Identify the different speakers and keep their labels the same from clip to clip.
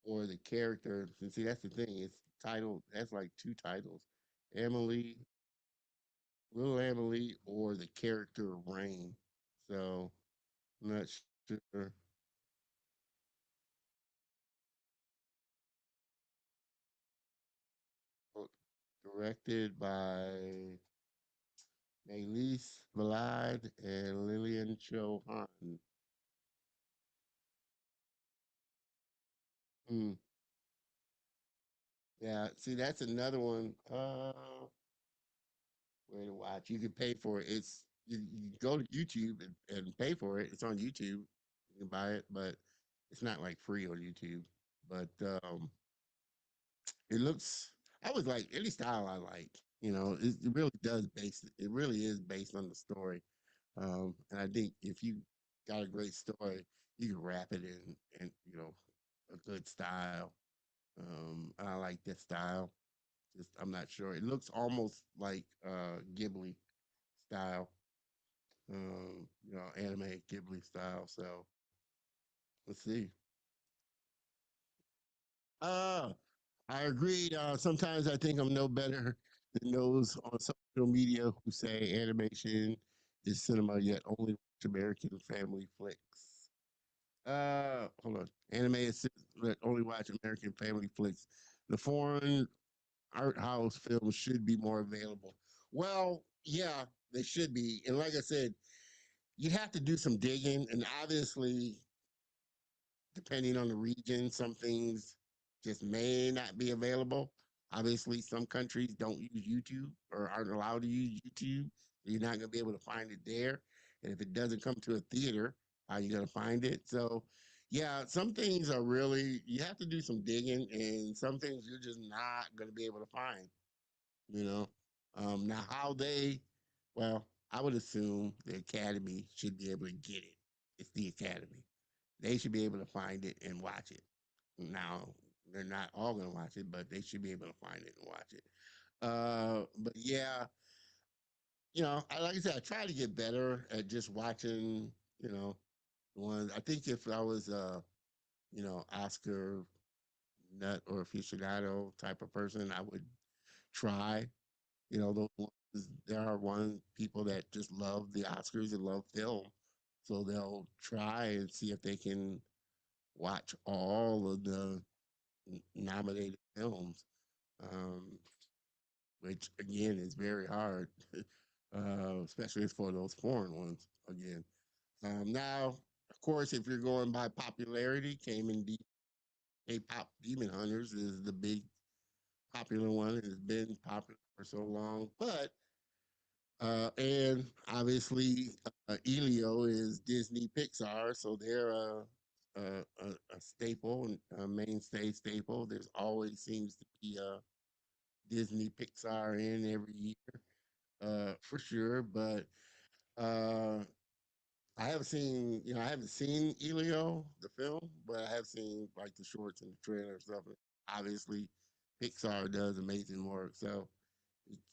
Speaker 1: or the character. And see, that's the thing. It's titled. That's like two titles: Emily, Little Emily, or the character Rain. So I'm not sure. Directed by Elise Valade and Lillian Chohan. Hmm. Yeah, see, that's another one. Where to watch? You can pay for it. You go to YouTube and pay for it. It's on YouTube. You can buy it, but it's not like free on YouTube. But it looks. I was like any style I like. It really does base. It really is based on the story. And I think if you got a great story, you can wrap it in a good style. And I like this style. Just I'm not sure. It looks almost like Ghibli style, anime Ghibli style. So let's see. Uh, I agreed. Sometimes I think I'm no better than those on social media who say animation is cinema, yet only watch American family flicks. Hold on. Anime is that only watch American family flicks. The foreign art house films should be more available. Well, yeah, they should be. And like I said, you have to do some digging, and obviously depending on the region, some things just may not be available. Obviously, some countries don't use YouTube or aren't allowed to use YouTube. So you're not going to be able to find it there. And if it doesn't come to a theater, how are you going to find it? So, yeah, some things are really, you have to do some digging, and some things you're just not going to be able to find, you know. Now, well, I would assume the Academy should be able to get it. It's the Academy. They should be able to find it and watch it. Now, they're not all going to watch it, but they should be able to find it and watch it. But yeah, like I said, I try to get better at just watching, you know, the ones. I think if I was Oscar nut or aficionado type of person, I would try. Those ones, there are one people that just love the Oscars and love film, so they'll try and see if they can watch all of the nominated films, um, which again is very hard, especially for those foreign ones. Again, now of course, if you're going by popularity, K-pop Demon Hunters is the big popular one. It has been popular for so long, but and obviously Elio is Disney Pixar, so they're a staple, a mainstay staple. There's always seems to be a Disney Pixar in every year, for sure. But uh, I haven't seen Elio the film, but I have seen like the shorts and the trailer and stuff. Obviously, Pixar does amazing work, so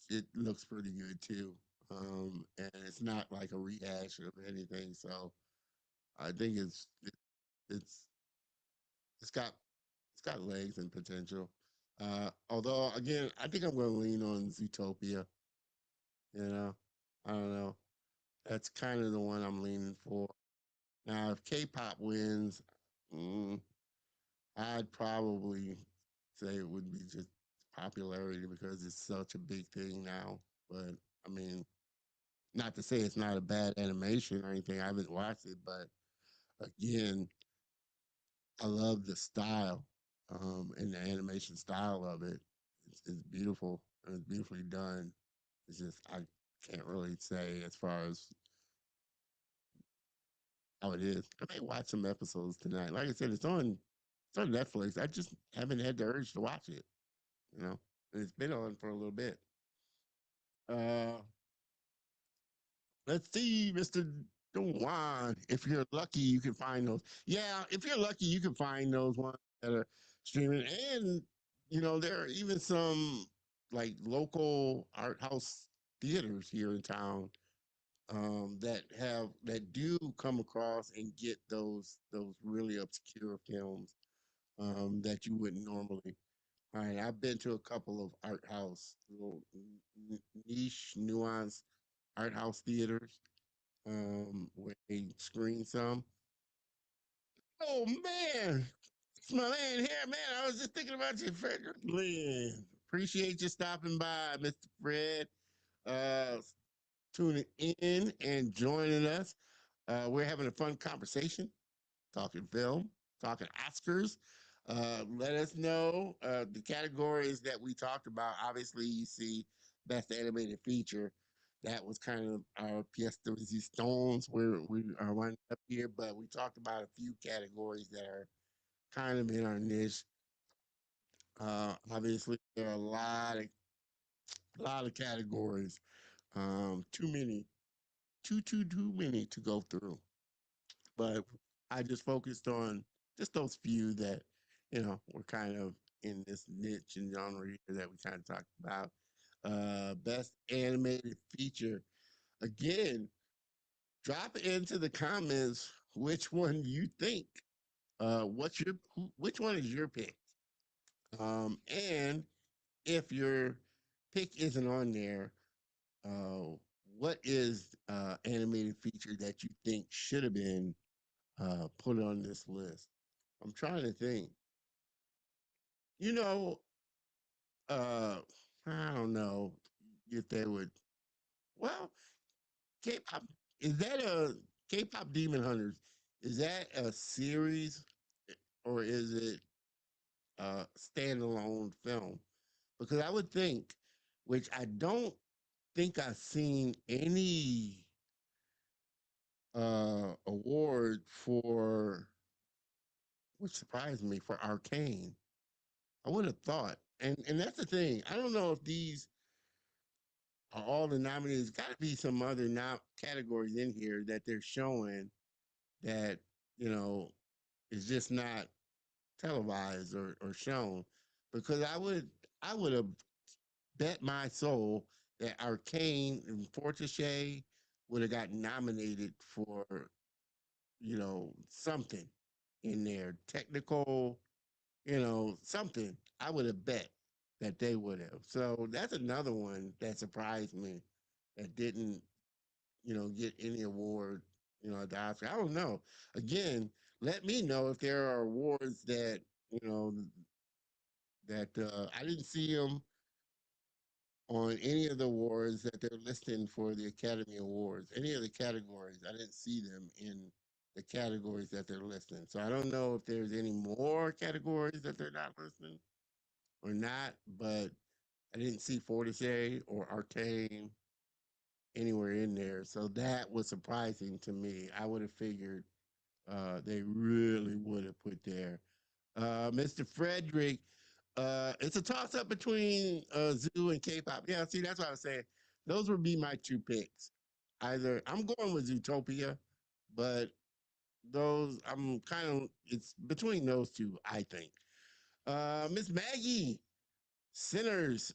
Speaker 1: it looks pretty good too. And it's not like a rehash of anything, so I think it's it's got it's got legs and potential. Although again, I think I'm going to lean on Zootopia. You know, I don't know. That's kind of the one I'm leaning for. Now, if K-pop wins, mm, I'd probably say it would be just popularity because it's such a big thing now. But I mean, not to say it's not a bad animation or anything. I haven't watched it, but again, I love the style and the animation style of it. It's beautiful and it's beautifully done. It's just I can't really say as far as how it is. I may watch some episodes tonight. Like I said, it's on Netflix. I just haven't had the urge to watch it. You know, and it's been on for a little bit. Uh, let's see, Mister Dewan. If you're lucky, you can find those. Yeah, if you're lucky, you can find those ones that are streaming. And there are even some like local art house theaters here in town that do come across and get those really obscure films. that you wouldn't normally. All right, I've been to a couple of art house, little niche, nuanced art house theaters where they screen some. Oh man, it's my man here, man. I was just thinking about you, Frederick Lynn. Appreciate you stopping by, Mr. Fred. Uh, Tuning in and joining us. We're having a fun conversation, talking film, talking Oscars. Let us know the categories that we talked about. Obviously, you see Best Animated Feature. That was kind of our pièce de résistance where we are winding up here, but we talked about a few categories that are kind of in our niche. Obviously, there are a lot of categories. Too many, too many to go through. But I just focused on just those few that, were kind of in this niche and genre here that we kind of talked about. Best animated feature. Again, drop into the comments which one you think. Which one is your pick? And if your pick isn't on there, uh, what is animated feature that you think should have been put on this list? I'm trying to think. You know, uh, I don't know if they would. Well, K-pop is that a K-pop Demon Hunters? Is that a series or is it a standalone film? Because I would think, which I don't think I've seen any award for, which surprised me, for Arcane. I would have thought, and that's the thing. I don't know if these are all the nominees. Got to be some other categories in here that they're showing that you know is just not televised or shown. Because I would have bet my soul that Arcane and Fortiche would have got nominated for something in there, technical, something. I would have bet that they would have. So that's another one that surprised me that didn't, get any award, at the Oscar. I don't know. Again, let me know if there are awards that, you know, that I didn't see them on any of the awards that they're listing for the Academy Awards. Any of the categories, I didn't see them in the categories that they're listing. So I don't know if there's any more categories that they're not listing or not, but I didn't see Fortiche or Arcane anywhere in there. So that was surprising to me. I would have figured they really would have put there. Mr. Frederick, it's a toss up between Zoo and K-pop. Yeah, see, that's what I was saying. Those would be my two picks. Either I'm going with Zootopia, but those I'm kind of it's between those two, I think. Miss Maggie, Sinners.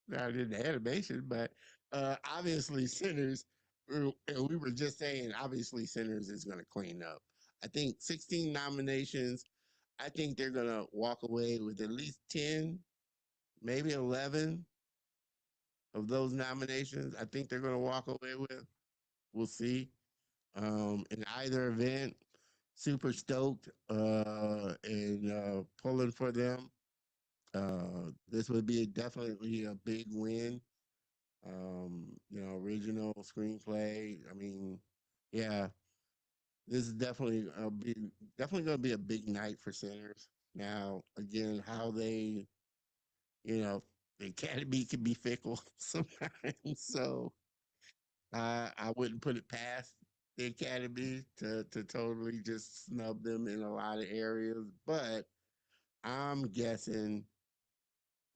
Speaker 1: Not in the animation, but obviously Sinners. And we were just saying, obviously Sinners is going to clean up. I think 16 nominations. I think they're going to walk away with at least 10, maybe 11 of those nominations. I think they're going to walk away with. We'll see. In either event, super stoked and pulling for them. This would be definitely a big win. Original screenplay. I mean, yeah, this is definitely going to be a big night for Sinners. Now, again, how they, you know, the Academy can be fickle sometimes, so I wouldn't put it past the Academy to totally just snub them in a lot of areas, but I'm guessing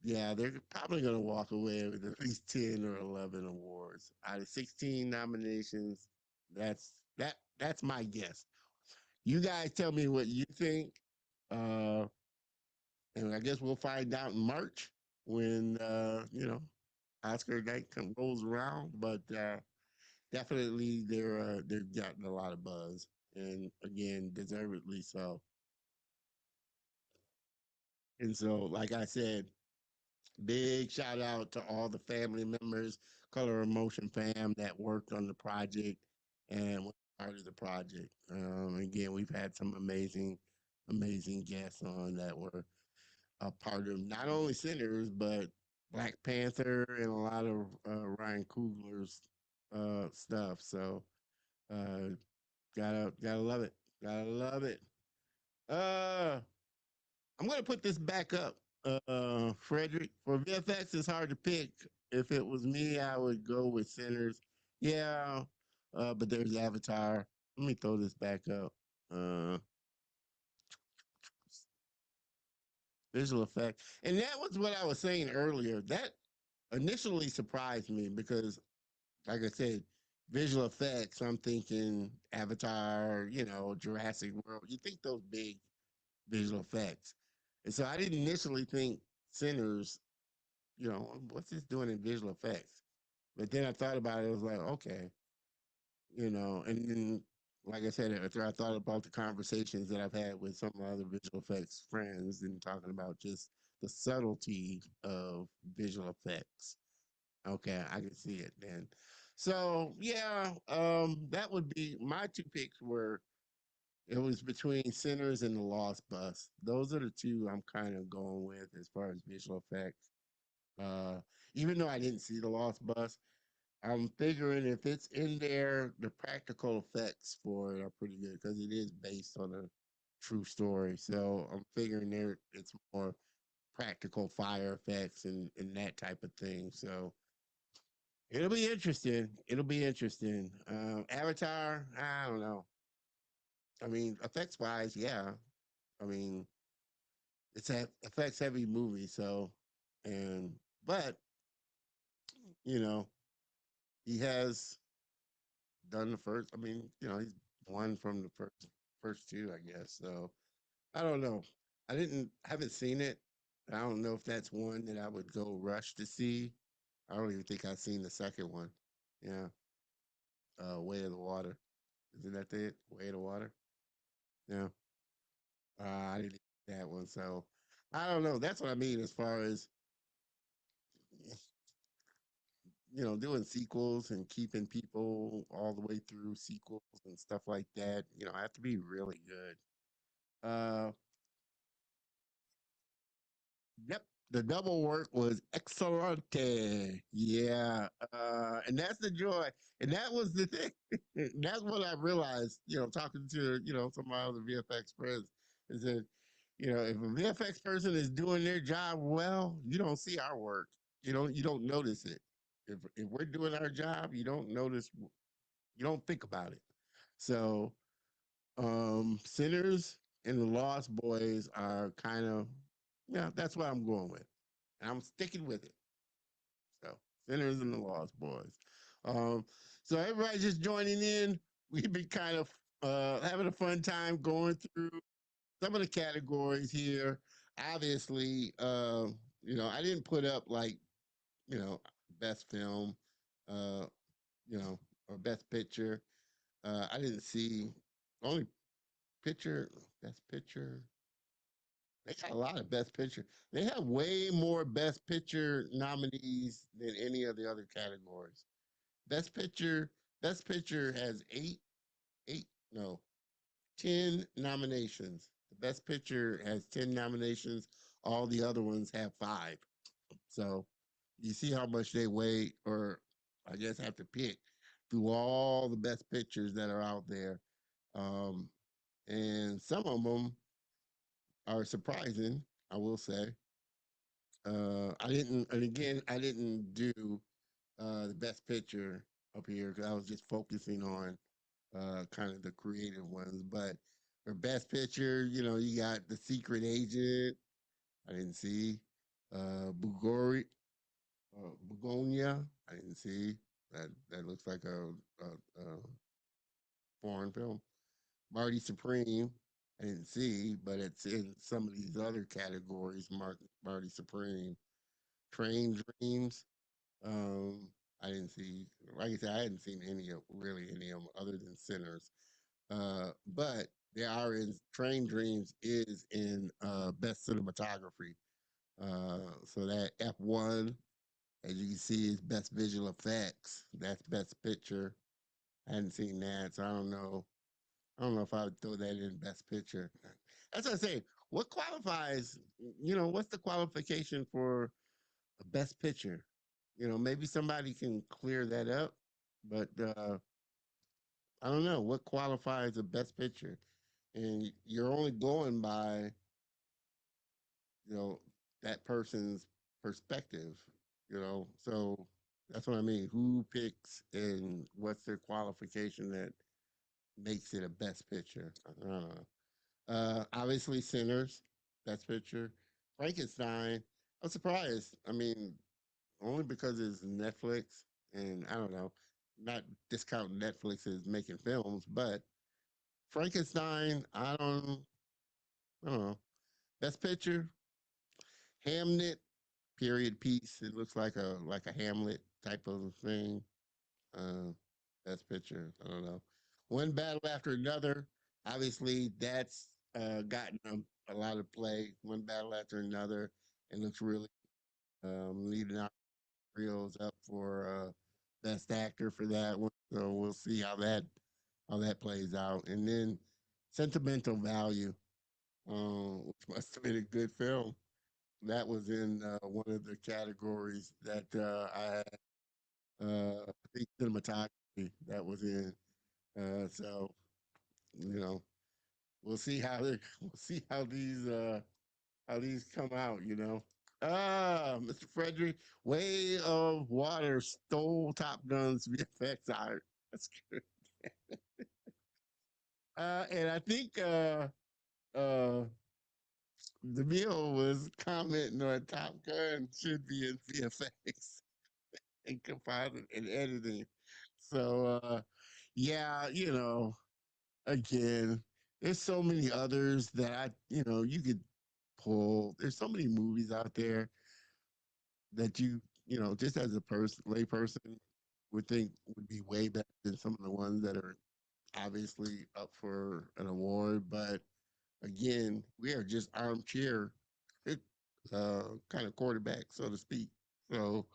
Speaker 1: yeah, they're probably going to walk away with at least 10 or 11 awards out of 16 nominations. That's my guess. You guys tell me what you think. Uh, and I guess we'll find out in March when Oscar night rolls around. But definitely they're getting a lot of buzz, and again, deservedly so. And so, like I said, big shout out to all the family members, Color Emotion fam that worked on the project and was part of the project. Again, we've had some amazing guests on that were a part of not only Sinners, but Black Panther and a lot of Ryan Coogler's stuff. So, uh, gotta love it. Gotta love it. Uh, I'm gonna put this back up. Frederick, for VFX, it's hard to pick. If it was me, I would go with Sinners. Yeah, but there's Avatar. Let me throw this back up. Uh, Visual effect, and that was what I was saying earlier. That initially surprised me because, like I said, visual effects. I'm thinking Avatar. Jurassic World. You think those big visual effects, and so I didn't initially think Sinners. What's this doing in visual effects? But then I thought about it, I was like, okay, and then, like I said, after I thought about the conversations that I've had with some of my other visual effects friends and talking about just the subtlety of visual effects. Okay, I can see it then. So yeah, that would be my two picks were it was between Sinners and The Lost Bus. Those are the two I'm kind of going with as far as visual effects. Uh, Even though I didn't see The Lost Bus, I'm figuring if it's in there, the practical effects for it are pretty good because it is based on a true story. So I'm figuring there it's more practical fire effects and that type of thing. So it'll be interesting. It'll be interesting. Avatar, I don't know. I mean, effects wise, yeah. I mean, it's a effects heavy movie, so and but you know he has done the first. I mean, he's won from the first two, I guess. So I don't know. Haven't seen it. I don't know if that's one that I would go rush to see. I don't even think I've seen the second one. Yeah, Way of the Water. Isn't that it? Way of the Water. Yeah, I didn't see that one. So I don't know. That's what I mean as far as doing sequels and keeping people all the way through sequels and stuff like that. I have to be really good. Uh, Yep, the double work was excelente. Yeah, and that's the joy, and that was the thing. That's what I realized. Talking to some of my other VFX friends, is that if a VFX person is doing their job well, you don't see our work. You don't notice it. If we're doing our job, you don't notice. You don't think about it. So, Sinners and the Lost Boys are kind of, yeah, that's what I'm going with. And I'm sticking with it. So, Sinners and the Lost Boys. Um, so everybody just joining in. We've been kind of having a fun time going through some of the categories here. Obviously, I didn't put up like, you know, best film, uh, or best picture. I didn't see only picture, best picture. They got a lot of best picture. They have way more best picture nominees than any of the other categories. Best picture, best picture has eight, no, 10 nominations. The best picture has 10 nominations. All the other ones have five. So you see how much they weigh, or I guess have to pick through all the best pictures that are out there. Um, and some of them are surprising, I will say. I didn't, and again, I didn't do the best picture up here because I was just focusing on kind of the creative ones. But for best picture, you got The Secret Agent. I didn't see Bugonia. I didn't see that. That looks like a foreign film. Marty Supreme. I didn't see, but it's in some of these other categories. Marty Supreme. Train Dreams. Um, I didn't see, like I said, I hadn't seen any of them other than Sinners. But they are in Train Dreams is in best cinematography. So that F1, as you can see, is best visual effects. That's best picture. I hadn't seen that, so I don't know. I don't know if I would throw that in best picture. That's what I say. What qualifies? What's the qualification for a best picture? Maybe somebody can clear that up, but I don't know what qualifies a best picture, and you're only going by you know that person's perspective. So that's what I mean. Who picks and what's their qualification that makes it a best picture? I don't know. Obviously, Sinners, best picture. Frankenstein. I'm surprised. I mean, only because it's Netflix, and I don't know, not discounting Netflix as making films, but Frankenstein. I don't know. Best picture. Hamnet, period piece. It looks like a Hamlet type of thing. Uh, best picture. I don't know. One battle after another. Obviously, that's gotten a lot of play. One battle after another, and looks really leading out reels up for best actor for that one. So we'll see how that plays out. And then sentimental value, which must have been a good film. That was in one of the categories that I had. I think cinematography that was in. So you know, we'll see how these come out. Mr. Frederick, Way of Water stole Top Gun's VFX art. That's good. And I think uh, DeMille was commenting on Top Gun should be in VFX and composite and editing. So yeah, again, there's so many others that you could pull. There's so many movies out there that just as a layperson, would think would be way better than some of the ones that are obviously up for an award. But again, we are just armchair kind of quarterback, so to speak. So,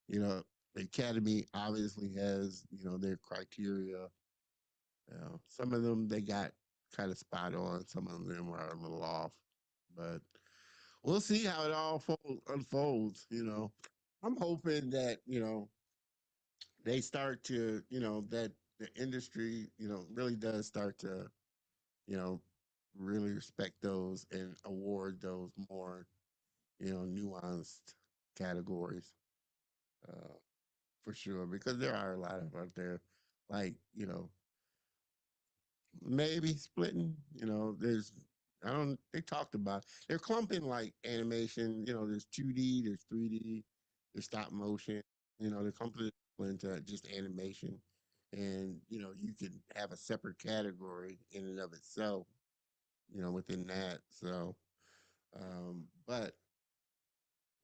Speaker 1: you know, the Academy obviously has, their criteria. Some of them they got kind of spot on, some of them are a little off. But we'll see how it all unfolds. I'm hoping that, they start to, that the industry, really does start to, you know, really respect those and award those more, nuanced categories, uh, for sure, because there are a lot of out there, like, maybe splitting, I don't, they talked about, they're clumping like animation, there's 2D, there's 3D, there's stop motion, they're clumping it into just animation. And, you can have a separate category in and of itself, within that. So, but,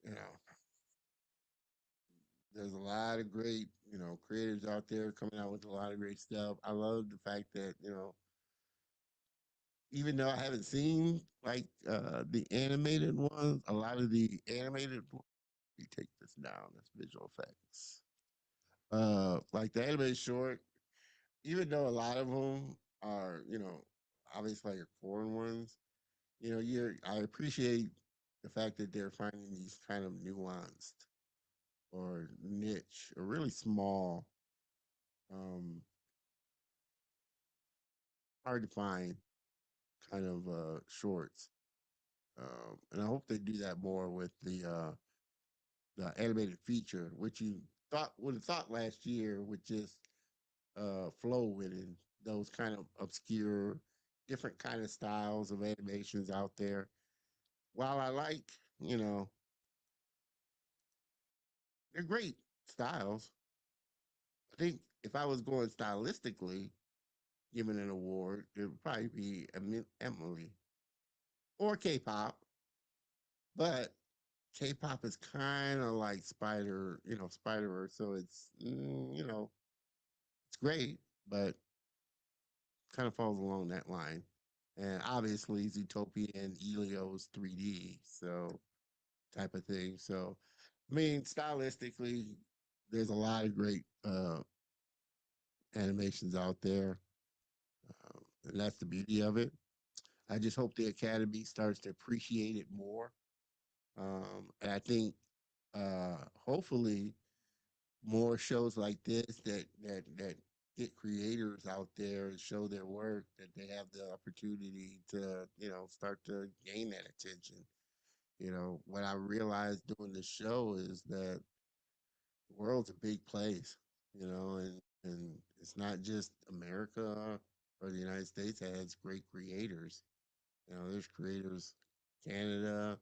Speaker 1: you know, there's a lot of great, creators out there coming out with a lot of great stuff. I love the fact that, even though I haven't seen like the animated ones, a lot of the animated you take this down, that's visual effects. Like the animated short, even though a lot of them are, obviously like foreign ones, I appreciate the fact that they're finding these kind of nuanced or niche or really small, um, hard to find kind of shorts. And I hope they do that more with the animated feature, which you thought would have thought last year would just flow with it. Those kind of obscure, different kind of styles of animations out there. While I like, you know, they're great styles. I think if I was going stylistically, given an award, it would probably be Emily or K-pop. But K-pop is kind of like Spider-Verse. So it's great, but kind of falls along that line. and obviously Zootopia and Elio's 3D, so type of thing. So, I mean, stylistically, there's a lot of great animations out there, and that's the beauty of it. I just hope the Academy starts to appreciate it more, and I think hopefully more shows like this that get creators out there and show their work that they have the opportunity to start to gain that attention. What I realized doing the show is that the world's a big place, and it's not just America or the United States that has great creators. There's creators Canada,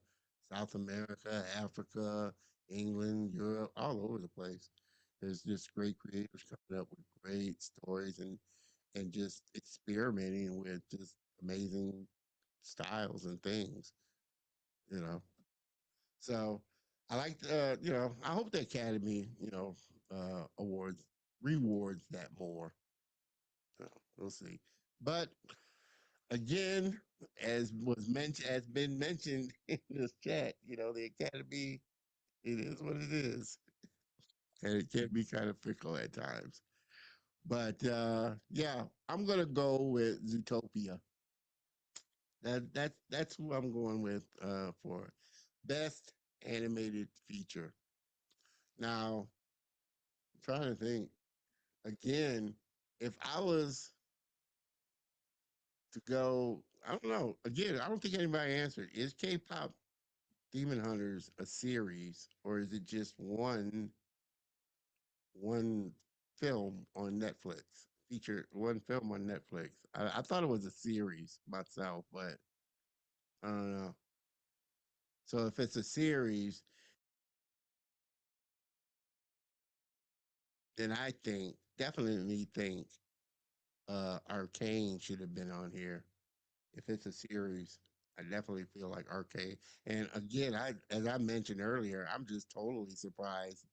Speaker 1: South America, Africa, England, Europe, all over the place. There's just great creators coming up with great stories and just experimenting with just amazing styles and things, you know. So I like I hope the Academy, awards rewards that more. We'll see. But again, as been mentioned in this chat, the Academy, it is what it is. And it can be kind of fickle at times. But yeah, I'm gonna go with Zootopia. That's who I'm going with for best animated feature. Now, I'm trying to think again, if I was to go, I don't know. Again, I don't think anybody answered. Is K-pop Demon Hunters a series, or is it just one film on Netflix? Featured one film on Netflix. I thought it was a series myself, but I don't know. So if it's a series, then I definitely think Arcane should have been on here. If it's a series, I definitely feel like Arcane. And again, as I mentioned earlier, I'm just totally surprised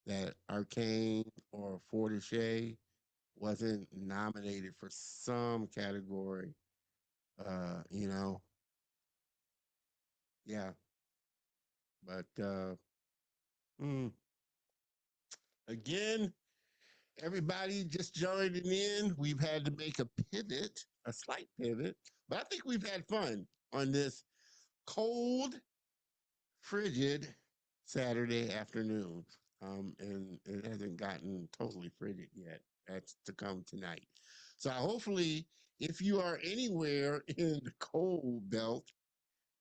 Speaker 1: that Arcane or Fortescue wasn't nominated for some category. Uh, you know, yeah. But mm, again, everybody just joining in. We've had to make a pivot, a slight pivot, but I think we've had fun on this cold, frigid Saturday afternoon. And it hasn't gotten totally frigid yet. That's to come tonight. So hopefully, if you are anywhere in the cold belt,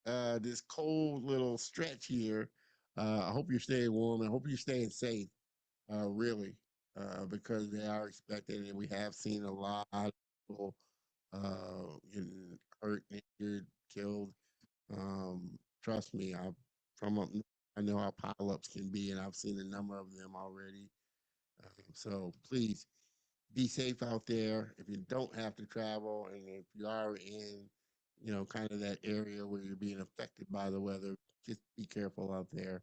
Speaker 1: this cold little stretch here, I hope you're staying warm. I hope you're staying safe, really, because they are expected, and we have seen a lot of people hurt, injured, killed. Trust me, from up, I know how pileups can be, and I've seen a number of them already. So please be safe out there. If you don't have to travel, and if you are in, kind of that area where you're being affected by the weather, just be careful out there.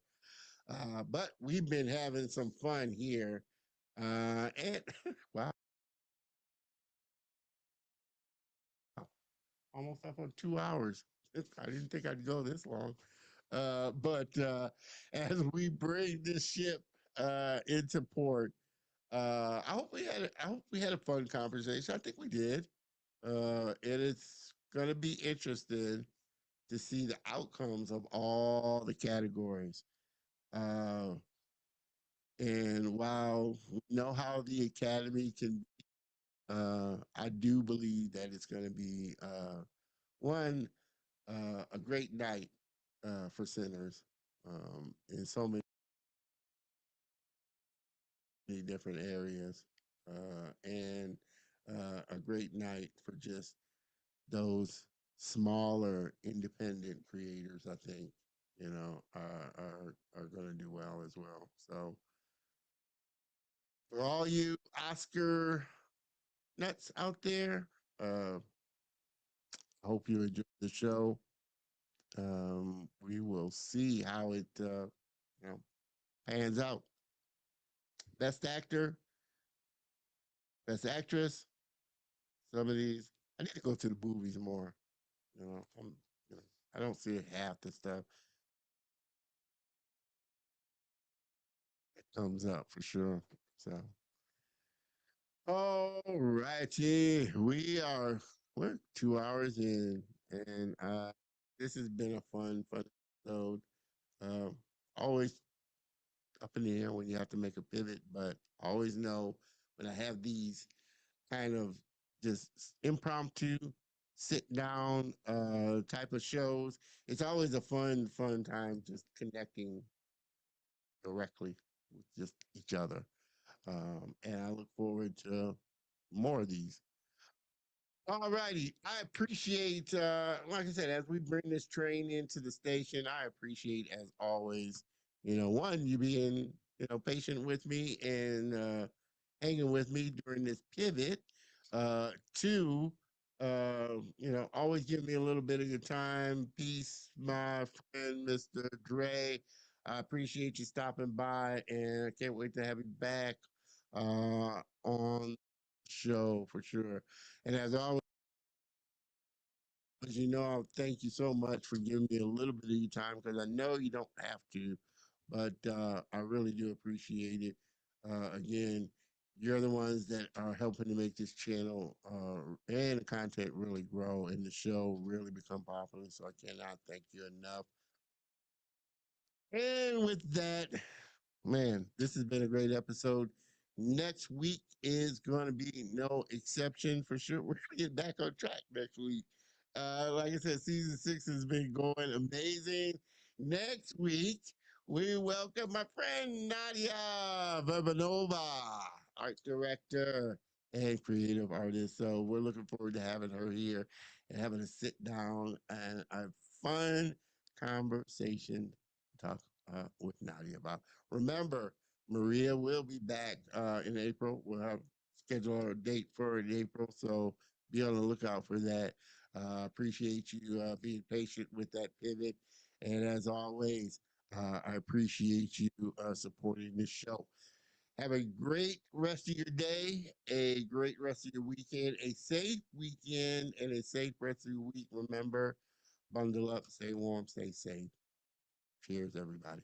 Speaker 1: But we've been having some fun here, and wow, almost up on 2 hours. I didn't think I'd go this long. But as we bring this ship into port, I hope we had a fun conversation. I think we did. And it's gonna be interesting to see the outcomes of all the categories. Uh, and while we know how the academy can, I do believe that it's gonna be one a great night for sinners in so many different areas, and a great night for just those smaller independent creators. I think are going to do well as well. So for all you Oscar nuts out there, I hope you enjoy the show. We will see how it pans out. Best actor, best actress. Some of these, I need to go to the movies more. You know, you know, I don't see half the stuff that comes up for sure. So, all righty, we're 2 hours in, and this has been a fun episode. Um, always up in the air when you have to make a pivot, but I always know when I have these kind of just impromptu sit down type of shows, it's always a fun time just connecting directly with just each other. And I look forward to more of these. All righty. I appreciate, like I said, as we bring this train into the station, I appreciate, as always, one, you being, patient with me and hanging with me during this pivot. Two, always give me a little bit of your time. Peace, my friend, Mr. Dre. I appreciate you stopping by, and I can't wait to have you back on the show for sure. And as always, thank you so much for giving me a little bit of your time because I know you don't have to, but I really do appreciate it. Again, you're the ones that are helping to make this channel and the content really grow and the show really become popular. So I cannot thank you enough. And with that, man, this has been a great episode. Next week is going to be no exception for sure. We're going to get back on track next week. Like I said, season 6 has been going amazing. Next week, we welcome my friend Nadia Verbanova, art director and creative artist. So we're looking forward to having her here and having a sit down and a fun conversation talk with Nadia about. Remember, Maria will be back in April. We'll have schedule a date for her in April, so be on the lookout for that. Appreciate you being patient with that pivot, and as always, I appreciate you supporting this show. Have a great rest of your day, a great rest of your weekend, a safe weekend, and a safe rest of your week. Remember, bundle up, stay warm, stay safe. Cheers, everybody.